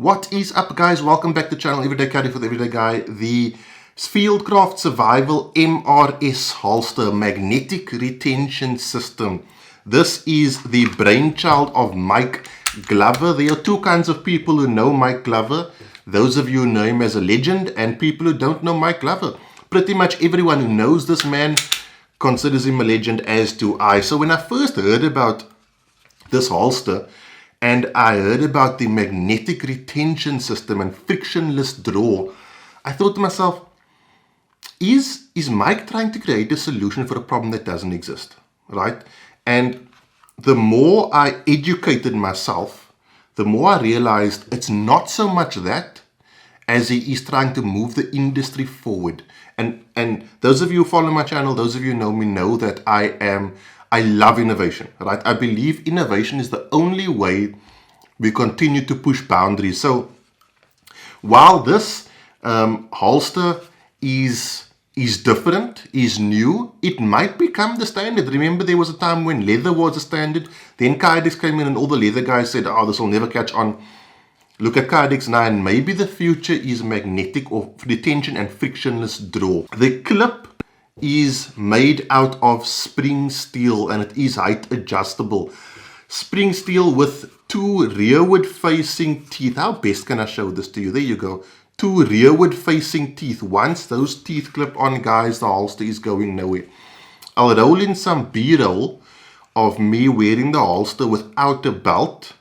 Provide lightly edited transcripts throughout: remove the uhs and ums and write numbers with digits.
What is up, guys? Welcome back to the channel Everyday Carry for the Everyday Guy. The Fieldcraft Survival MRS holster magnetic retention system. This is the brainchild of Mike Glover. There are two kinds of people who know Mike Glover. Those of you who know him as a legend and people who don't know Mike Glover. Pretty much everyone who knows this man considers him a legend, as do I. So when I first heard about this holster, and I heard about the magnetic retention system and frictionless draw, I thought to myself, is Mike trying to create a solution for a problem that doesn't exist, right? And the more I educated myself, the more I realized it's not so much that as he is trying to move the industry forward. And those of you who follow my channel, those of you who know me, know that I love innovation, right? I believe innovation is the only way we continue to push boundaries. So while this holster is different, is new, it might become the standard. Remember, there was a time when leather was a standard. Then Kydex came in and all the leather guys said, oh, this will never catch on. Look at Kydex now, and maybe the future is magnetic or retention and frictionless draw. The clip is made out of spring steel and it is height adjustable. Spring steel with two rearward facing teeth. How best can I show this to you? There you go. Two rearward facing teeth. Once those teeth clip on, guys, the holster is going nowhere. I'll roll in some B-roll of me wearing the holster without a belt.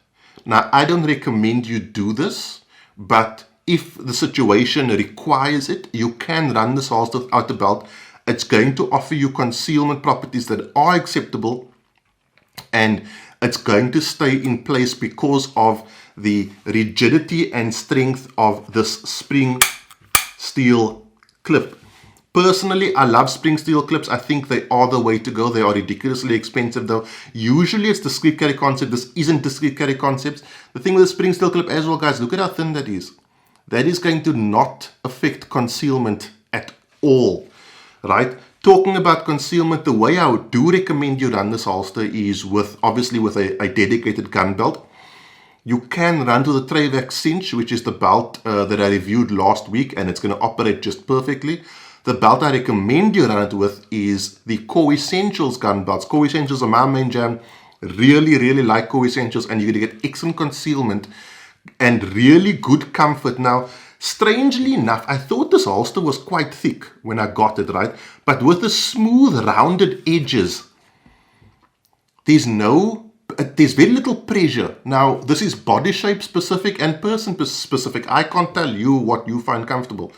Now, I don't recommend you do this, but if the situation requires it, you can run this holster without a belt. It's going to offer you concealment properties that are acceptable, and it's going to stay in place because of the rigidity and strength of this spring steel clip. Personally, I love spring steel clips. I think they are the way to go. They are ridiculously expensive though. Usually it's discrete carry concept. This isn't discrete carry concepts. The thing with the spring steel clip as well, guys, look at how thin that is. That is going to not affect concealment at all. Right? Talking about concealment, the way I do recommend you run this holster is obviously with a dedicated gun belt. You can run to the Travax cinch, which is the belt that I reviewed last week, and it's going to operate just perfectly. The belt I recommend you run it with is the Core Essentials gun belts. Core Essentials are my main jam. Really like Core Essentials, and you're going to get excellent concealment and really good comfort. Now, strangely enough, I thought this holster was quite thick when I got it, right? But with the smooth, rounded edges, there's very little pressure. Now, this is body shape specific and person specific. I can't tell you what you find comfortable.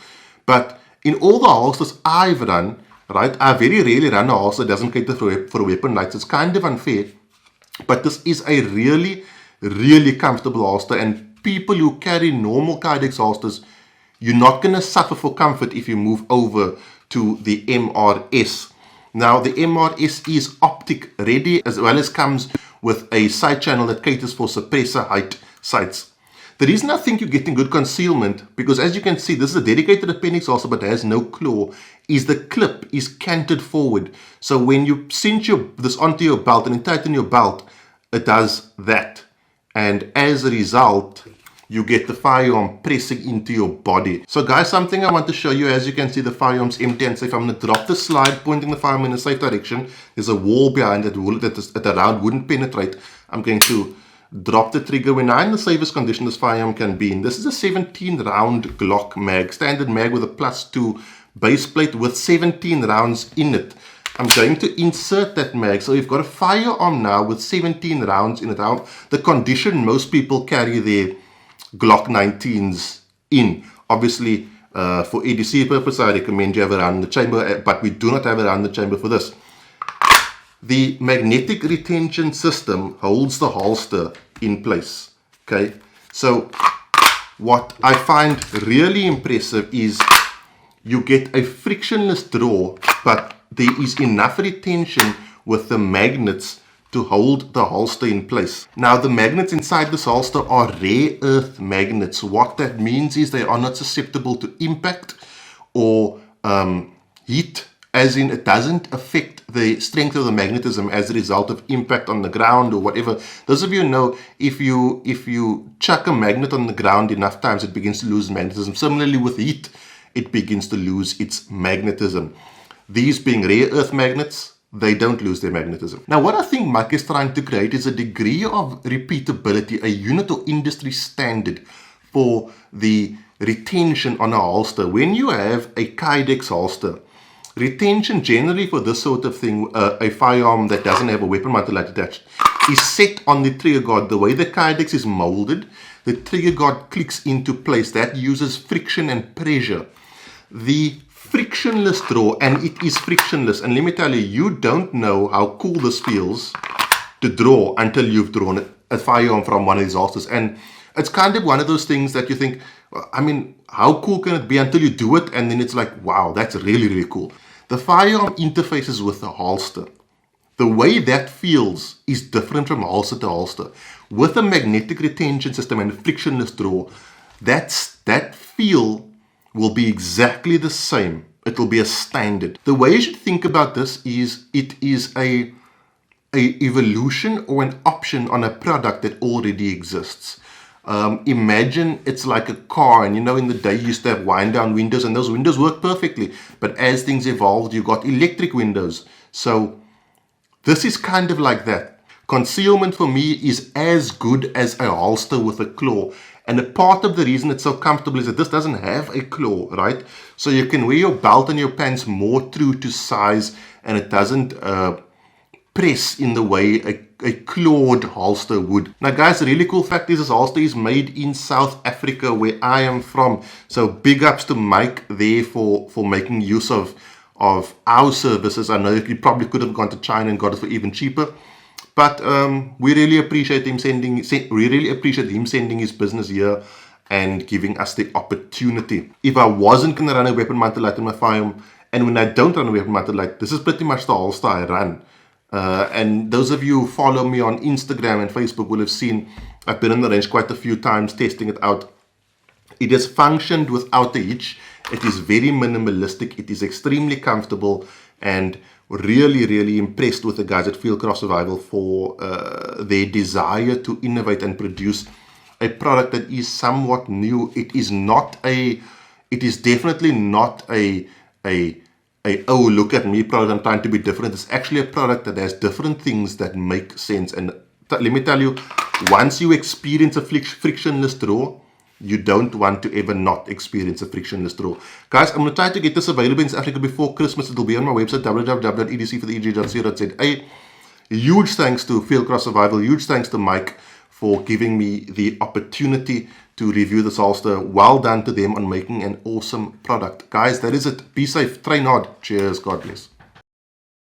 But in all the holsters I've run, right, I very rarely run a holster that doesn't cater for weapon lights. It's kind of unfair. But this is a really comfortable holster, and people who carry normal Kydex holsters, you're not going to suffer for comfort if you move over to the MRS. Now, the MRS is optic ready, as well as comes with a side channel that caters for suppressor height sights. The reason I think you're getting good concealment, because as you can see, this is a dedicated appendix holster but has no claw, is the clip is canted forward. So when you cinch this onto your belt and then tighten your belt, it does that. And as a result, you get the firearm pressing into your body. So guys, something I want to show you, as you can see, the firearm's empty and safe. I'm going to drop the slide, pointing the firearm in a safe direction. There's a wall behind that the round wouldn't penetrate. I'm going to drop the trigger. When I'm in the safest condition this firearm can be in. This is a 17 round Glock mag, standard mag with a +2 base plate with 17 rounds in it. I'm going to insert that mag. So we've got a firearm now with 17 rounds in it. Now, the condition most people carry their Glock 19s in. Obviously, for ADC purpose, I recommend you have a round in the chamber, but we do not have a round in the chamber for this. The magnetic retention system holds the holster in place. Okay, so what I find really impressive is you get a frictionless draw, but there is enough retention with the magnets to hold the holster in place. Now, the magnets inside this holster are rare earth magnets. What that means is they are not susceptible to impact or heat as in it doesn't affect the strength of the magnetism as a result of impact on the ground or whatever. Those of you know, if you chuck a magnet on the ground enough times, it begins to lose magnetism. Similarly with heat, it begins to lose its magnetism. These being rare earth magnets, they don't lose their magnetism. Now, what I think Mike is trying to create is a degree of repeatability, a unit or industry standard for the retention on a holster. When you have a Kydex holster, retention generally for this sort of thing, a firearm that doesn't have a weapon mounted light attached, is set on the trigger guard. The way the Kydex is molded, the trigger guard clicks into place. That uses friction and pressure. The frictionless draw, and it is frictionless, and let me tell you, you don't know how cool this feels to draw until you've drawn a firearm from one of these holsters. And it's kind of one of those things that you think, I mean, how cool can it be until you do it, and then it's like, wow, that's really, really cool. The firearm interfaces with the holster. The way that feels is different from holster to holster. With a magnetic retention system and a frictionless draw, that feel will be exactly the same. It will be a standard. The way you should think about this is it is a evolution or an option on a product that already exists. Imagine it's like a car, and you know, in the day you used to have wind down windows, and those windows work perfectly, but as things evolved, you got electric windows. So this is kind of like that. Concealment for me is as good as a holster with a claw. And a part of the reason it's so comfortable is that this doesn't have a claw, right? So you can wear your belt and your pants more true to size, and it doesn't press in the way a clawed holster would. Now guys, the really cool fact is this holster is made in South Africa, where I am from. So big ups to Mike there for making use of our services. I know you probably could have gone to China and got it for even cheaper. But we really appreciate him sending his business here and giving us the opportunity. If I wasn't going to run a weapon mounted light in my firearm, and when I don't run a weapon mounted light, this is pretty much the holster I run. And those of you who follow me on Instagram and Facebook will have seen I've been in the range quite a few times testing it out. It has functioned without a hitch. It is very minimalistic. It is extremely comfortable, and really, really impressed with the guys at Fieldcraft Survival for their desire to innovate and produce a product that is somewhat new. It is definitely not a oh, look at me product, I'm trying to be different. It's actually a product that has different things that make sense. And let me tell you, once you experience a frictionless draw, you don't want to ever not experience a frictionless draw. Guys, I'm going to try to get this available in South Africa before Christmas. It'll be on my website, www.edc4the.co.za. Huge thanks to Fieldcraft Survival. Huge thanks to Mike for giving me the opportunity to review this holster. Well done to them on making an awesome product. Guys, that is it. Be safe. Train hard. Cheers. God bless.